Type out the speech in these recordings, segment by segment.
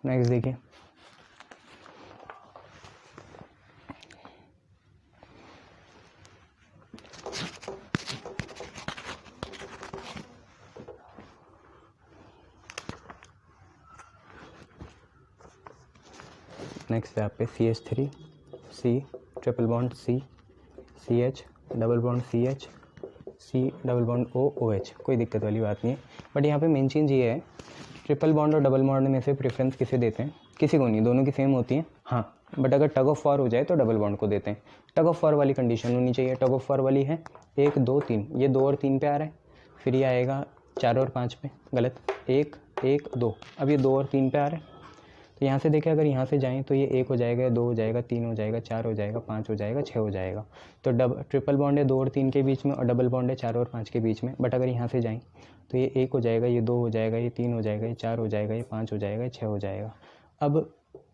Next देखिए, next है आप पे CH3 C triple bond C CH double bond CH C double bond O OH, कोई दिक्कत वाली बात नहीं है। बट यहाँ पे मेन चीज़ ये है, ट्रिपल बॉन्ड और डबल बॉन्ड में से प्रेफरेंस किसे देते हैं? किसी को नहीं, दोनों की सेम होती हैं। हाँ, बट अगर टग ऑफ वॉर हो जाए तो डबल बॉन्ड को देते हैं। टग ऑफ वॉर वाली कंडीशन होनी चाहिए। टग ऑफ वॉर वाली है 1 2 3, ये 2 और 3 पे आ रहा है, फिर ये आएगा 4 और 5 पे, गलत, 1 1 2, अब ये 2 और 3 पे आ रहा है। तो यहाँ से देखें, अगर यहाँ से जाएं तो ये 1 हो जाएगा, 2 हो जाएगा, 3 हो जाएगा, 4 हो जाएगा, 5 हो जाएगा, 6 हो जाएगा। तो ट्रिपल बॉन्ड है 2 और 3 के बीच में, और डबल बॉन्ड है 4 और 5 के बीच में। बट अगर यहाँ से जाएं तो ये 1 हो जाएगा, ये 2 हो जाएगा, ये 3 हो जाएगा, ये 4 हो जाएगा, ये 5 हो जाएगा, ये 6 हो जाएगा। अब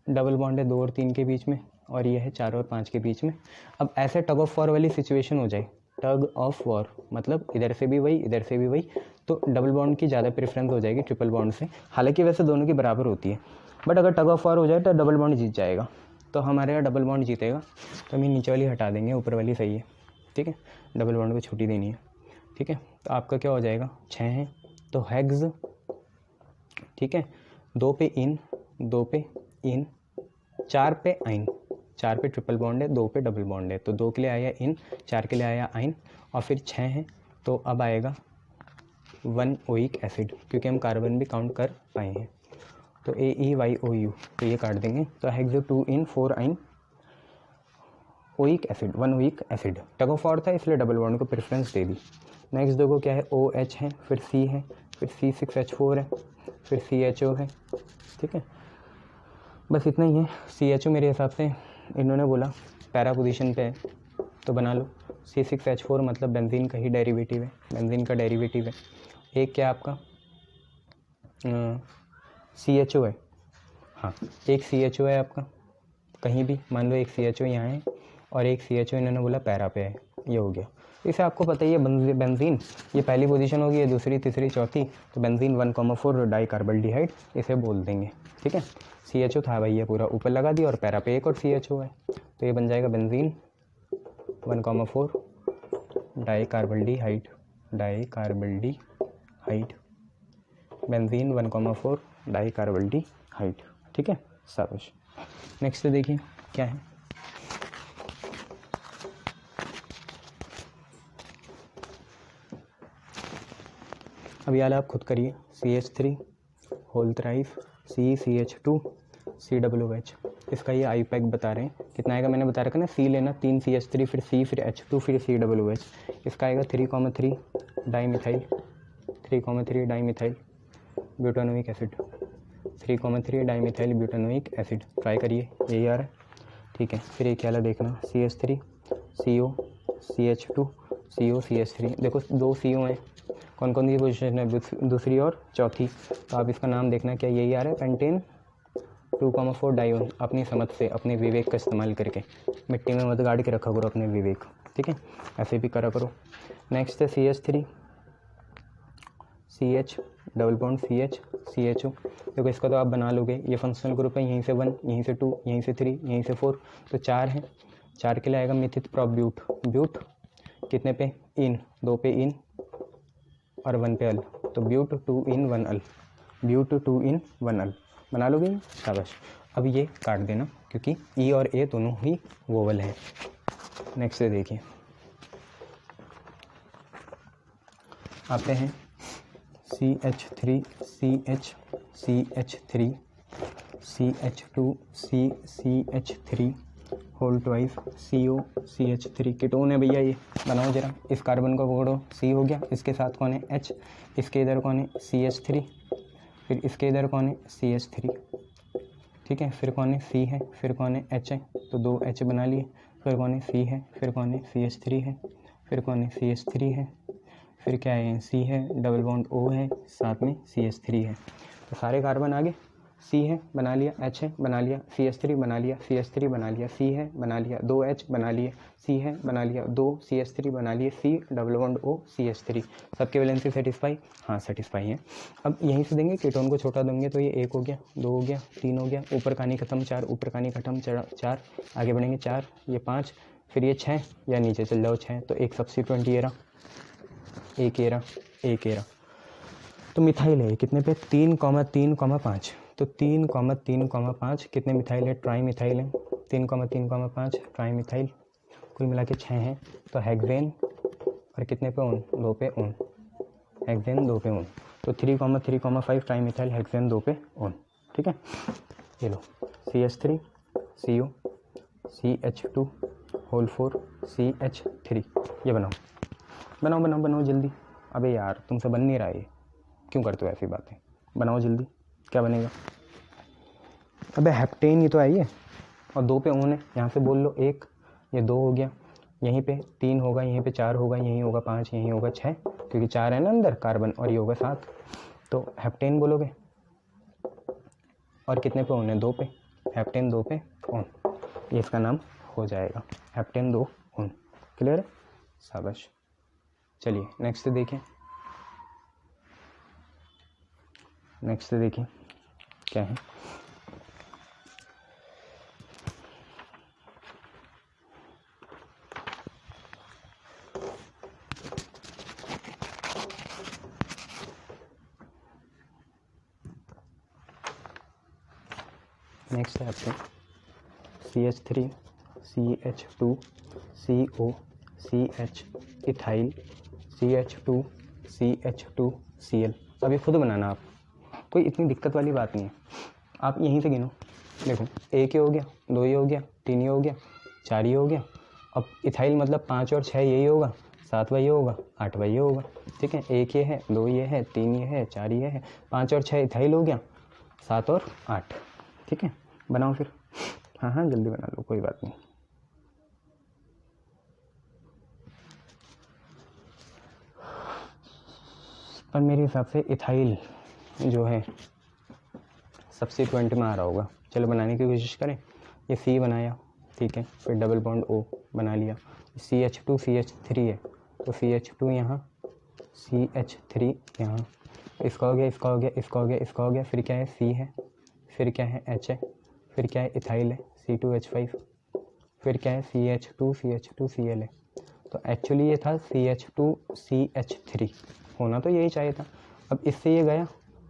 डबल बॉन्ड है 2 और 3 के बीच में, और ये है 4 और 5 के बीच में। अब ऐसे टग ऑफ वॉर वाली सिचुएशन हो जाए, टग ऑफ वॉर मतलब इधर से भी वही, इधर से भी वही, तो डबल बॉन्ड की ज़्यादा प्रेफरेंस हो जाएगी ट्रिपल बॉन्ड से। हालांकि वैसे दोनों की बराबर होती है, बट अगर टग ऑफ वॉर हो जाए तो डबल बॉन्ड जीत जाएगा। तो हमारे यहाँ डबल बॉन्ड जीतेगा, तो हम ये नीचे वाली हटा देंगे, ऊपर वाली सही है, ठीक है। डबल बॉन्ड को छुट्टी देनी है, ठीक है। तो आपका क्या हो जाएगा, 6 है तो हेक्स, ठीक है। 2 पे इन, 2 पे इन, 4 पे आइन, 4 पे ट्रिपल बॉन्ड है, 2 पे डबल बॉन्ड है, तो 2 के लिए आया इन, 4 के लिए आया आइन, और फिर 6 है तो अब आएगा 1 ओइक एसिड, क्योंकि हम कार्बन भी काउंट कर पाए हैं। तो AeYOU, तो ये काट देंगे। तो हेक्सो 2 इन 4 आइन oic acid, 1 oic acid. Tug of war था इसलिए डबल बॉन्ड को प्रेफरेंस दे दी। नेक्स्ट देखो क्या है, OH है, फिर C है, फिर C6H4 है, फिर CHO है, ठीक है। बस इतना ही है। CHO मेरे हिसाब से इन्होंने बोला पैरा पोजीशन पे है तो बना लो। C6H4 मतलब बेंजीन का ही डेरिवेटिव है, बेंजीन का डेरिवेटिव है। एक क्या आपका CHO है, हाँ एक CHO है आपका, कहीं भी मान लो एक CHO यहाँ है और एक CHO इन्होंने बोला पैरा पे है, ये हो गया। इसे आपको पता ही है बेंजीन, ये पहली पोजीशन होगी, ये दूसरी, तीसरी, चौथी, तो बेंजीन 1,4 डाइकार्बोल्डिहाइड इसे बोल देंगे, ठीक है। CHO था भाई, ये पूरा ऊपर लगा दिया, और पैरा पे एक और CHO है, तो ये बन जाएगा बेंजीन 1,4 डाइकार्बोल्डिहाइड, डाइकार्बोल्डिहाइड, बेंजीन 1,4 डाइकार्बोल्डिहाइड, ठीक है। शाबाश। नेक्स्ट देखिए क्या है, अब यार आप खुद करिए। CH3 whole thrice CCH2 COOH, इसका ये IUPAC बता रहे हैं कितना आएगा। मैंने बता रखा ना, C लेना, 3 CH3 फिर C फिर H2 फिर COOH, इसका आएगा 3,3 dimethyl, 3,3 dimethyl butanoic acid, 3,3 dimethyl butanoic acid. Try करिए, यही आ रहा है, ठीक है। फिर एक क्या देखना, CH3 CO CH2 CO CH3, देखो 2 CO हैं, कौन कौन सी पोजीशन है, दूसरी और चौथी, तो आप इसका नाम देखना क्या यही आ रहा है, पेंटेन 2,4 डायोन। अपनी समझ से, अपने विवेक का इस्तेमाल करके, मिट्टी में मत गाड़ के रखा करो अपने विवेक, ठीक है, ऐसे भी करा करो। नेक्स्ट है CH3 CH double bond CH CHO, देखो इसका तो आप बना लोगे, ये फंक्शनल ग्रुप है, यहीं से 1, यहीं से 2, यहीं से 3, यहीं से 4, तो 4 है। 4 के लिए आएगा मिथित प्रोब्यूट, ब्यूट कितने पे, इन, 2 पे इन और 1 पे अल, तो ब्यूट 2 इन 1 अल, ब्यूट 2 इन 1 अल, बना लोगे, शाबाश। अब ये काट देना क्योंकि E और A दोनों ही वोवल हैं। नेक्स्ट से देखिए, आते हैं CH3 CH CH3 CH2 CH3 whole twice CO CH3, ketone है भैया, ये बनाओ जरा। इस कार्बन को पकड़ो, C हो गया, इसके साथ कौन है H, इसके इधर कौन है CH3, फिर इसके इधर कौन है CH3, ठीक है। फिर कौन है C है, फिर कौन है H है, तो 2 H बना लिए। फिर कौन है C है, फिर कौन है CH3 है, फिर कौन है CH3 है, फिर क्या है C है, डबल बॉन्ड O है, साथ में CH3 है, तो सारे कार्बन आ गए। सी है बना लिया, एच है बना लिया, CH3 बना लिया, CH3 बना लिया, सी है बना लिया, 2H बना लिए, सी है बना लिया, 2 CH3 बना लिए, C double bond O CH3। सबके वैलेंसी सेटिस्फाई, हाँ सेटिस्फाई है। अब यहीं से देंगे कीटोन को छोटा देंगे तो ये 1 हो गया, 2 हो गया, 3 हो गया, ऊपर कहानी खत्म 4, ऊपर कहानी खत्म 4, आगे बढ़ेंगे 4, ये 5, फिर ये 6 या नीचे चल जाओ 6, तो एक सब्सिट्यूएंट ये रहा, एक ये रहा, एक ये रहा। तो मिथाइल है कितने पे 3,3,5, तो 3,3,5 कितने मिथाइल है, ट्राई मिथाइल है, 3,3,5 ट्राई मिथाइल, कुल मिला के 6 हैं। तो हेक्सेन और कितने पे ओन, 2 पे ओन, हेक्सेन 2 पे ओन, तो 3,3,5 ट्राई मिथाइल हेक्सेन 2 पे ओन। ठीक है, ये लो CH3 CO CH2 whole 4 CH3, ये बनाओ बनाओ बनाओ बनाओ जल्दी। अबे यार तुमसे बन नहीं रहा है, क्यों करते हो ऐसी बातें, बनाओ जल्दी। क्या बनेगा, अबे हेप्टेन ही तो आई है और 2 पे ओन है, यहाँ से बोल लो 1, ये 2 हो गया, यहीं पे 3 होगा, यहीं पे 4 होगा, यहीं होगा 5, यहीं होगा 6, क्योंकि 4 है ना अंदर कार्बन, और ये होगा 7, तो हेप्टेन बोलोगे। और कितने पे ओन है, 2 पे, हेप्टेन 2 पे ओन, ये इसका नाम हो जाएगा हेप्टेन 2 ओन। क्लियर है, शाबाश। चलिए नेक्स्ट देखें, नेक्स्ट देखिए क्या है। नेक्स्ट है आपके CH3 CH2 CO CH ethyl CH2 CH2 Cl। अब ये खुद बनाना आप, कोई इतनी दिक्कत वाली बात नहीं है, आप यहीं से गिनो। देखो 1 ये हो गया, 2 ये हो गया, 3 ये हो गया, 4 ये हो गया। अब इथाइल मतलब 5 और 6 यही होगा, 7वां ये होगा, 8वां ये होगा। ठीक है, 1 ये है, 2 ये है, 3 ये है, 4 ये है, 5 और 6 इथाइल हो गया, 7 और 8। ठीक है, बनाओ फिर, हाँ हाँ जल्दी बना लो, कोई बात नहीं। पर मेरे हिसाब से इथाइल जो है सब्सिट्यूएंट में आ रहा होगा। चलो बनाने की कोशिश करें। ये C बनाया, ठीक है, फिर डबल बॉन्ड O बना लिया, CH2 CH3 है, तो CH2 यहाँ, CH3 यहाँ, इसका हो गया, इसका हो गया, इसका हो गया, इसका हो गया, फिर क्या है C है, फिर क्या है H है, फिर क्या है इथाइल है C2H5, फिर क्या है CH2 CH2 Cl है। तो एक्चुअली ये था CH2 CH3, होना तो यही चाहिए था। अब इससे ये गया,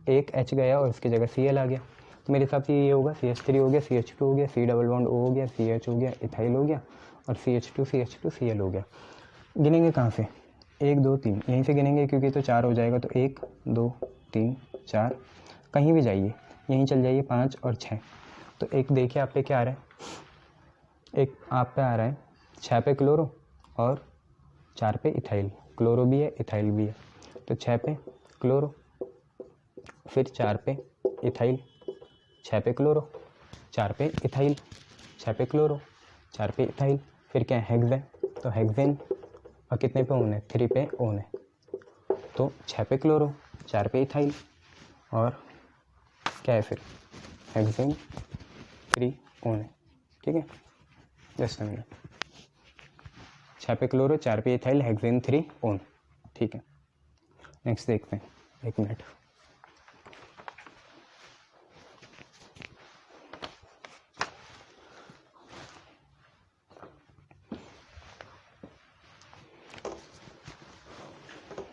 एक H गया और इसकी जगह Cl आ गया, तो मेरे हिसाब से ये होगा CH3 हो गया, CH2 हो गया, C डबल बॉन्ड O हो गया, CH हो गया, इथाइल हो गया, और CH2 CH2 Cl हो गया। गिनेंगे कहाँ से, 1 2 3 यहीं से गिनेंगे, क्योंकि तो 4 हो जाएगा, तो 1 2 3 4, कहीं भी जाइए यहीं चल जाइए, 5 और 6। तो एक देखिए आप पे क्या आ रहा है, एक आप पे आ रहा है 6 पे क्लोरो और 4 पे इथाइल, क्लोरो भी है इथाइल भी है, तो 6 पे क्लोरो, फिर 4 पे इथाइल, 6 पे क्लोरो, 4 पे इथाइल, 6 पे क्लोरो, 4 पे इथाइल, फिर क्या है हेक्सेन, तो हेक्सेन और कितने पे ओन है, 3 पे ओन है, तो 6 पे क्लोरो, 4 पे इथाइल, और क्या है फिर हेक्सेन 3 ओन है। ठीक है, जस्ट अ मिनट, 6 पे क्लोरो, 4 पे इथाइल, हेक्सेन 3 ओन। ठीक है, नेक्स्ट देखते हैं, 1 मिनट।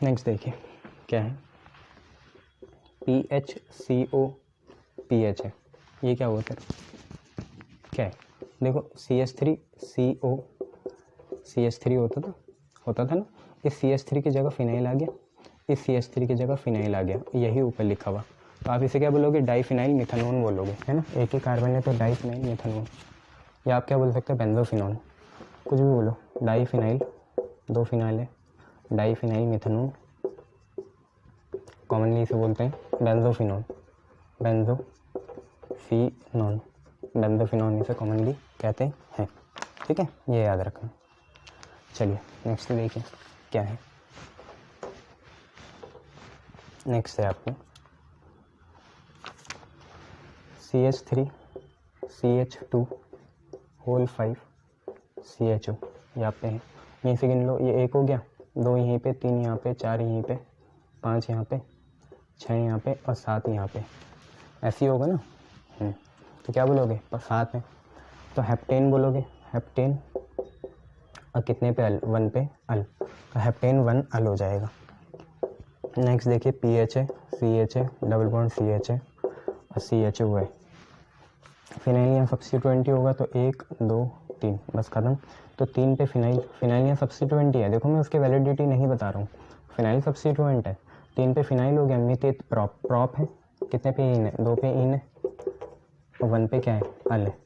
नेक्स्ट देखिए क्या है, PHCO PH है, ये क्या हुआ सर, क्या है, देखो CH3CO CH3 होता था ना, इस CH3 की जगह फिनाइल आ गया, इस CH3 की जगह फिनाइल आ गया, यही ऊपर लिखा हुआ, तो आप इसे क्या बोलोगे, डाईफिनाइल मिथानोन बोलोगे, है ना, एक ही कार्बन है तो डाईफिनाइल मिथानोन, या आप क्या बोल सकते हैं, बेंजोफिनोन, कुछ भी बोलो, डाईफिनाइल 2 फिनाइल है, डाईफिनाइल मिथानोन, कॉमनली इसे बोलते हैं बेंजोफिनोन, बेंजोफिनोन, बेंजोफिनोन इसे कॉमनली कहते हैं। ठीक है, ये याद रखना। चलिए नेक्स्ट देखिए क्या है, नेक्स्ट है आपको CH3 CH2 होल 5 CHO यहाँ पे है, यहीं से गिन लो, ये 1 हो गया, 2 यहीं पे, 3 यहाँ पे, 4 यहीं पे, 5 यहाँ पे, 6 यहाँ पे और 7 यहाँ पे, ऐसे ही होगा ना। तो क्या बोलोगे, 7 है तो हेप्टेन बोलोगे, हेप्टेन, और कितने पे अल, 1 पे अल, तो हेप्टेन 1 अल हो जाएगा। नेक्स्ट देखिए PH है, CH है, डबल बॉन्ड CH है और CHO है। फिनाइल यहाँ सब्स्टिट्यूएंट ही होगा तो 1 2 3 बस खत्म। तो 3 पे फिनाइल, फिनाइल यहाँ सब्स्टिट्यूएंट ही है, देखो मैं उसकी वैलिडिटी नहीं बता रहा हूँ, फिनाइल सब्स्टिट्यूएंट है। 3 पे फिनाइल हो गया, मिथित प्रॉप, प्रॉप है, कितने पे इन है, 2 पे इन है और 1 पे क्या है, अल है,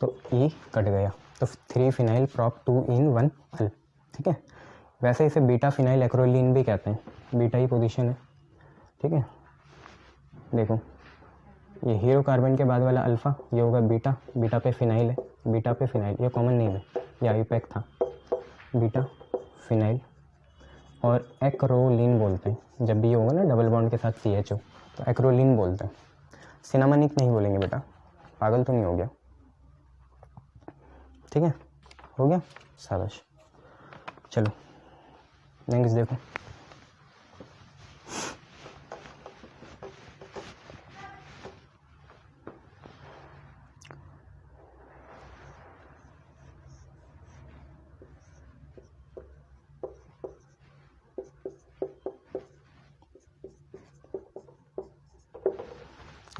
तो ई कट गया, तो 3 फिनाइल प्रॉप 2 इन 1 अल, ठीक है। वैसे इसे बीटा फिनाइल एक्रोलीन भी कहते हैं, बीटा ही पोजीशन है, ठीक है। देखो ये हीरो कार्बन के बाद वाला अल्फ़ा, ये होगा बीटा, बीटा पे फिनाइल है, बीटा पे फिनाइल, ये कॉमन नेम है, ये आईपैक था, बीटा फिनाइल। और एक्रोलीन बोलते हैं जब भी ये होगा ना डबल बॉन्ड के साथ CHO, तो एक्रोलीन बोलते हैं, सिनामनिक नहीं बोलेंगे बेटा, पागल तो नहीं हो गया, ठीक है, हो गया, शाबाश। चलो नेक्स्ट देखो,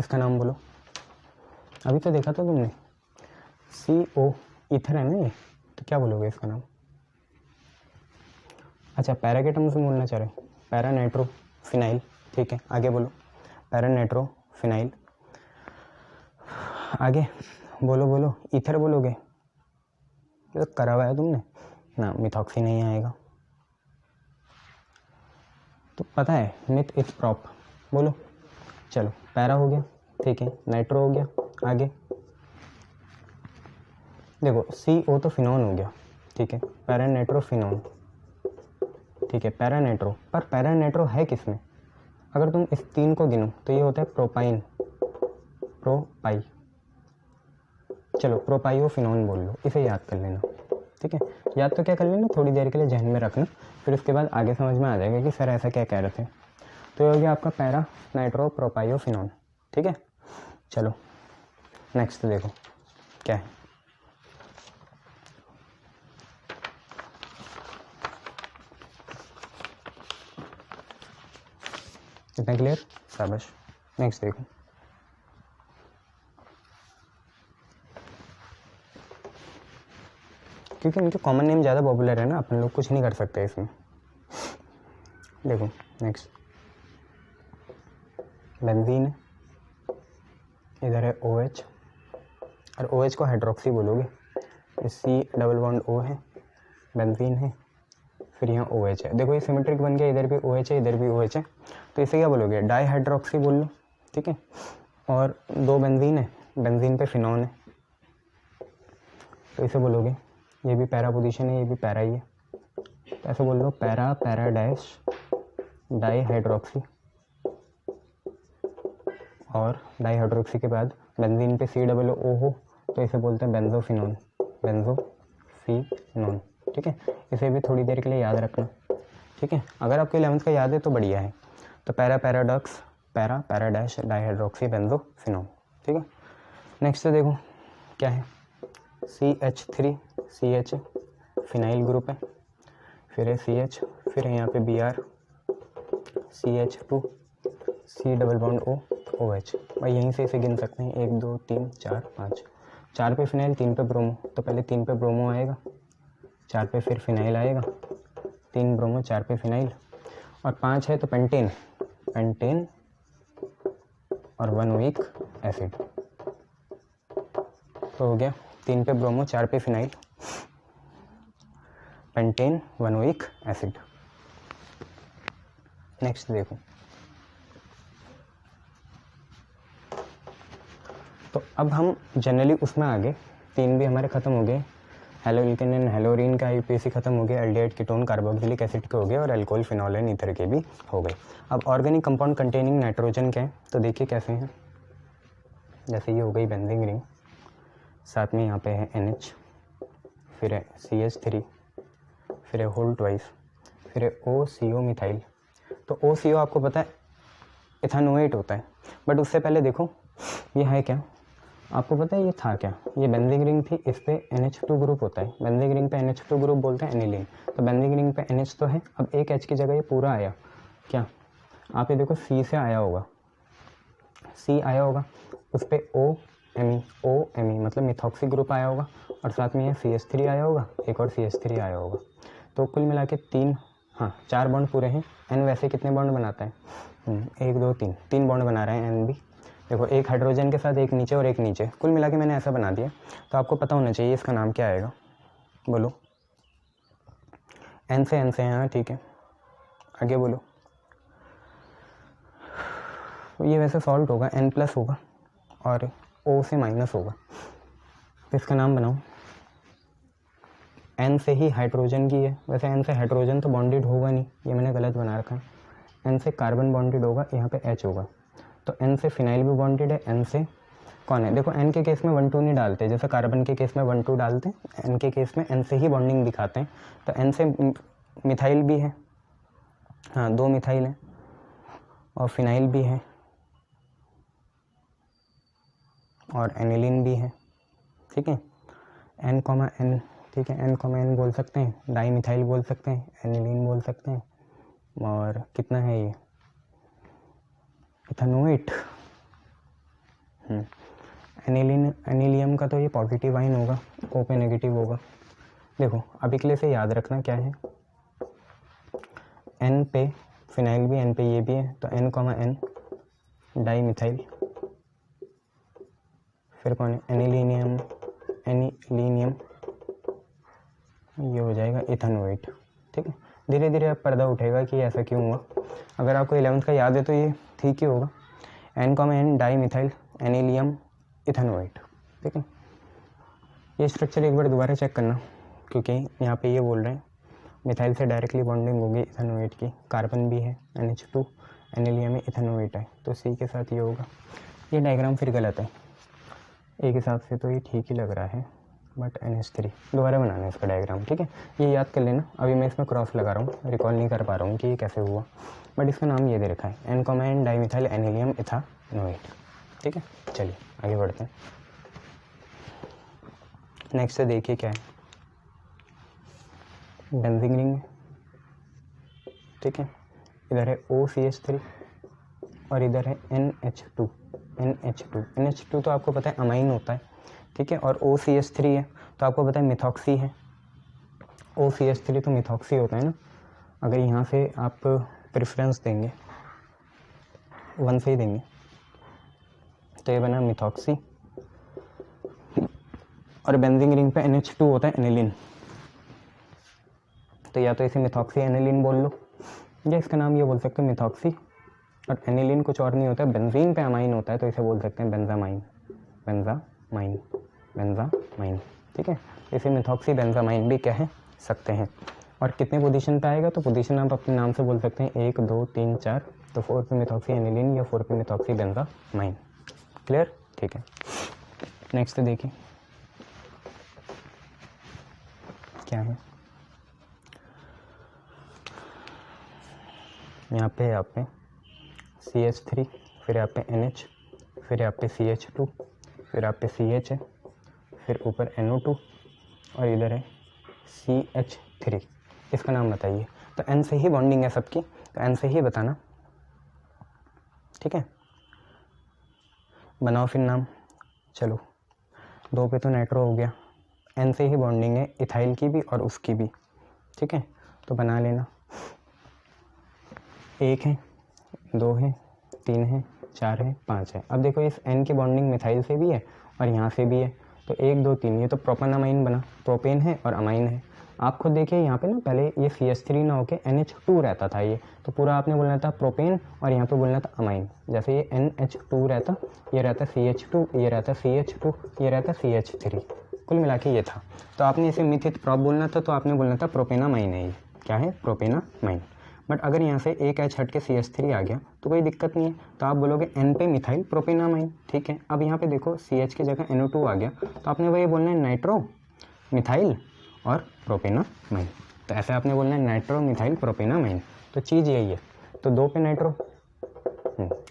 इसका नाम बोलो, अभी तो देखा था तुमने, CO ईथर है ना ये, तो क्या बोलोगे इसका नाम। अच्छा पैरा के टर्म्स में बोलना चाह रहे हो, पैरा नाइट्रो फिनाइल, ठीक है, आगे बोलो, पैरा नाइट्रो फिनाइल, आगे बोलो बोलो, ईथर बोलोगे, ये तो करा हुआ है तुमने ना, मिथॉक्सी नहीं आएगा, तो पता है मिथ इथ प्रॉप, बोलो। चलो पैरा हो गया, ठीक है, नाइट्रो हो गया, आगे देखो CO तो फिनॉन हो गया, ठीक है, पैरा नाइट्रो फिनॉन, ठीक है, पैरा नाइट्रो, पर पैरा नाइट्रो है किसमें, अगर तुम इस 3 को गिनो तो ये होता है प्रोपाइन, प्रोपाई, चलो प्रोपाइओ फिनॉन बोल लो, इसे याद कर लेना, ठीक है, याद तो क्या कर लेना, थोड़ी देर के लिए जहन में रखना, फिर उसके बाद आगे समझ में आ जाएगा कि सर ऐसा क्या कह रहे थे। तो ये हो गया आपका पैरा नाइट्रो प्रोपाइओ फिनॉन, ठीक है। चलो नेक्स्ट देखो क्या है, कितना क्लियर, शाबाश। नेक्स्ट देखो, क्योंकि इनके कॉमन नेम ज़्यादा पॉपुलर है ना, अपन लोग कुछ नहीं कर सकते इसमें। देखो नेक्स्ट बेंजीन है, इधर है OH, और OH को हाइड्रोक्सी बोलोगे, C डबल बॉन्ड O है, बेंजीन है, फिर यहाँ OH है, देखो ये सिमेट्रिक बन गया, इधर भी OH है इधर भी OH है, तो इसे क्या बोलोगे, डाई हाइड्रोक्सी बोल लो, ठीक है। और 2 बेंजीन है, बेंजीन पे फिनॉन है, तो इसे बोलोगे, ये भी पैरा पोजीशन है, ये भी पैरा ही है, तो ऐसे बोल लो para, para dash dihydroxy, और डाई हाइड्रोक्सी के बाद बेंजीन पे C डबल O हो तो इसे बोलते हैं बेंजोफिनॉन, बेंजोफिनॉन, ठीक है। इसे भी थोड़ी देर के लिए याद रखना, ठीक है, अगर आपको 11th का याद है तो बढ़िया है। तो para paradox, para para dash di hydroxy benzophenone, ठीक है। नेक्स्ट देखो क्या है, CH3 CH फिनाइल ग्रुप है, फिर है CH, फिर है यहाँ पे Br, CH2 C double bond O OH, और यहीं से इसे गिन सकते हैं 1 2 3 4 5, 4 पे फिनाइल 3 पे ब्रोमो, तो पहले 3 पे ब्रोमो आएगा, 4 पे फिर फिनाइल आएगा, 3 ब्रोमो 4 पे फिनाइल, और 5 है तो पेंटेन, पेंटेन और 1 वीक एसिड, तो हो गया 3 पे ब्रोमो 4 पे phenyl, pentane 1 weak acid. Next देखो, तो अब हम जनरली उसमें आ गए, 3 भी हमारे ख़त्म हो गए, हेलोइल्केन एंड हेलोरीन का IUPAC खत्म हो गया, एल्डिहाइड कीटोन कार्बोक्सिलिक एसिड के हो गए, और अल्कोहल फिनॉल एंड ईथर के भी हो गए। अब ऑर्गेनिक कंपाउंड कंटेनिंग नाइट्रोजन के हैं, तो देखिए कैसे हैं, जैसे ये हो गई बेंजीन रिंग, साथ में यहाँ पे है NH, फिर है CH3, फिर है होल ट्वाइस, फिर है OCO मिथाइल। तो OCO आपको पता है इथानोएट होता है, बट उससे पहले देखो ये है क्या, आपको पता है ये था क्या, ये बेंजीन रिंग थी, इस पे NH2 ग्रुप होता है, बेंजीन रिंग पे NH2 ग्रुप बोलते हैं एनिलीन। तो बेंजीन रिंग पे NH तो है, अब एक H की जगह ये पूरा आया क्या, आप ये देखो C से आया होगा, C आया होगा, उस पर OMe मतलब मिथॉक्सी ग्रुप आया होगा, और साथ में ये CH3 आया होगा, एक और CH3 आया होगा। तो कुल मिला के 4 बॉन्ड पूरे हैं। N वैसे कितने बॉन्ड बनाता है, 1 2 3 बॉन्ड बना रहे हैं N भी। देखो एक हाइड्रोजन के साथ एक नीचे और एक नीचे, कुल मिला के मैंने ऐसा बना दिया। तो आपको पता होना चाहिए इसका नाम क्या आएगा, बोलो। N से है, हाँ ठीक है, आगे बोलो। ये वैसे सॉल्ट होगा, N+ होगा और O से माइनस होगा, तो इसका नाम बनाओ। N से ही हाइड्रोजन की है, वैसे N से हाइड्रोजन तो बॉन्डेड होगा नहीं, ये मैंने गलत बना रखा है। N से कार्बन बॉन्डेड होगा, यहाँ पे H होगा, तो N से फिनाइल भी बॉन्डेड है। N से कौन है, देखो N के केस में 1 2 नहीं डालते, जैसे कार्बन के केस में 1 2 डालते हैं, N के केस में N से ही बॉन्डिंग दिखाते हैं। तो N से मिथाइल भी है, हाँ 2 मिथाइल है, और फिनाइल भी है, और एनिलीन भी है, ठीक है। N, ठीक है, N बोल सकते हैं, डाई मिथाइल बोल सकते हैं, एनिलीन बोल सकते हैं, और कितना है ये इथानोएट। एनिलियम का तो ये पॉजिटिव आयन होगा, O पे नेगेटिव होगा। देखो अभी के लिए से याद रखना क्या है, N पे फिनाइल भी, N पे ये भी है, तो N, डाई मिथाइल, फिर कौन है एनिलीनियम, ये हो जाएगा इथानोएट, ठीक है। धीरे धीरे अब पर्दा उठेगा कि ऐसा क्यों हुआ। अगर आपको 11th का याद है तो ये ठीक ही होगा, N, डाई मिथाइल, एनिलियम, इथानोएट, ठीक है। ये स्ट्रक्चर एक बार दोबारा चेक करना, क्योंकि यहाँ पे ये बोल रहे हैं मिथाइल से डायरेक्टली बॉन्डिंग होगी इथानोएट की, कार्बन भी है NH2, एनिलियम में इथानोएट है, तो C के साथ ये होगा। ये डायग्राम फिर गलत है, एक हिसाब से तो ये ठीक ही लग रहा है, बट NH3 दोबारा बनाना है इसका डायग्राम, ठीक है। ये याद कर लेना, अभी मैं इसमें क्रॉस लगा रहा हूँ, रिकॉल नहीं कर पा रहा हूँ कि ये कैसे हुआ, बट इसका नाम ये दे रखा है N, डाईमिथाइल एनिलियम इथानोएट, ठीक है। चलिए आगे बढ़ते हैं। नेक्स्ट से देखिए क्या है, बेंजीन रिंग है, ठीक है। इधर है OCH3 और इधर है NH2 तो आपको पता है अमाइन होता है, ठीक है। और OCH3 है तो आपको पता है मिथॉक्सी है, OCH3 तो मिथॉक्सी होता है ना। अगर यहाँ से आप प्रेफरेंस देंगे 1 से ही देंगे तो ये बना मिथॉक्सी, और बेंजीन रिंग पे NH2 होता है एनिलीन, तो या तो इसे मिथॉक्सी एनिलीन बोल लो, या इसका नाम ये बोल सकते हैं मिथॉक्सी। और एनिलीन कुछ और नहीं होता है, बेंजीन पे अमाइन होता है, तो इसे बोल सकते हैं बेंजामाइन, ठीक है। इसे मिथॉक्सी बेंजामाइन भी कह सकते हैं। और कितने पोजीशन पे आएगा, तो पोजीशन आप अपने नाम से बोल सकते हैं 1 2 3 4, तो 4 पे मिथॉक्सी एनिलीन या 4 पे मिथॉक्सी बेंजामाइन, क्लियर, ठीक है। नेक्स्ट देखिए क्या है, यहाँ पे CH3, फिर यहाँ पे NH, फिर यहाँ पे CH2, फिर यहाँ पे CH है, फिर ऊपर NO2 और इधर है CH3। इसका नाम बताइए। तो N से ही बॉन्डिंग है सबकी, तो N से ही बताना, ठीक है। बनाओ फिर नाम, चलो 2 पे तो नाइट्रो हो गया, N से ही बॉन्डिंग है इथाइल की भी और उसकी भी, ठीक है। तो बना लेना, 1 है, 2 है, 3 है, 4 है, 5 है। अब देखो इस N की बॉन्डिंग मिथाइल से भी है और यहाँ से भी है, तो 1 2 3, ये तो प्रोपेन अमाइन बना, प्रोपेन है और अमाइन है। आप खुद देखिए यहाँ पे ना, पहले ये CH3 ना होके NH2 रहता था, ये तो पूरा आपने बोलना था प्रोपेन और यहाँ पे बोलना था अमाइन। जैसे ये NH2 रहता, ये रहता CH2, ये रहता CH2, ये रहता CH3, कुल मिला के ये था। तो आपने इसे मिथित प्रॉप बोलना था, तो आपने बोलना था प्रोपेनामाइन है, ये क्या है प्रोपेनामाइन। बट अगर यहाँ से एक H हट के CH3 आ गया तो कोई दिक्कत नहीं है, तो आप बोलोगे N पे मिथाइल प्रोपेनामाइन, ठीक है। अब यहाँ पे देखो CH की जगह NO2 आ गया, तो आपने वही बोलना है नाइट्रो मिथाइल और प्रोपेनामाइन। तो ऐसे आपने बोलना है नाइट्रो मिथाइल प्रोपेनामाइन। तो चीज़ यही है, तो 2 पे नाइट्रो,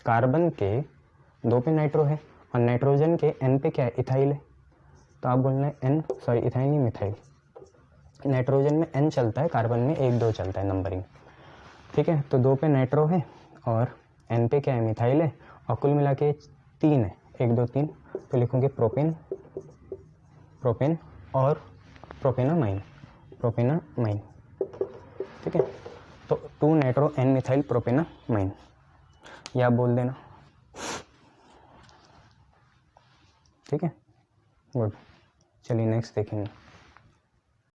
कार्बन के 2 पे नाइट्रो है और नाइट्रोजन के N पे क्या है, इथाइल है, तो आप बोलना है इथाइल नहीं मिथाइल। नाइट्रोजन में N चलता है, कार्बन में 1 2 चलता है नंबरिंग, ठीक है। तो 2 पे नाइट्रो है और N पे क्या है, मिथाइल है, और कुल मिला के 3 है, 1 2 3, तो लिखूँगे प्रोपेन और प्रोपेनामाइन, ठीक है। तो 2 नाइट्रो N मिथाइल प्रोपेनामाइन, ये आप बोल देना, ठीक है। गुड, चलिए नेक्स्ट देखेंगे।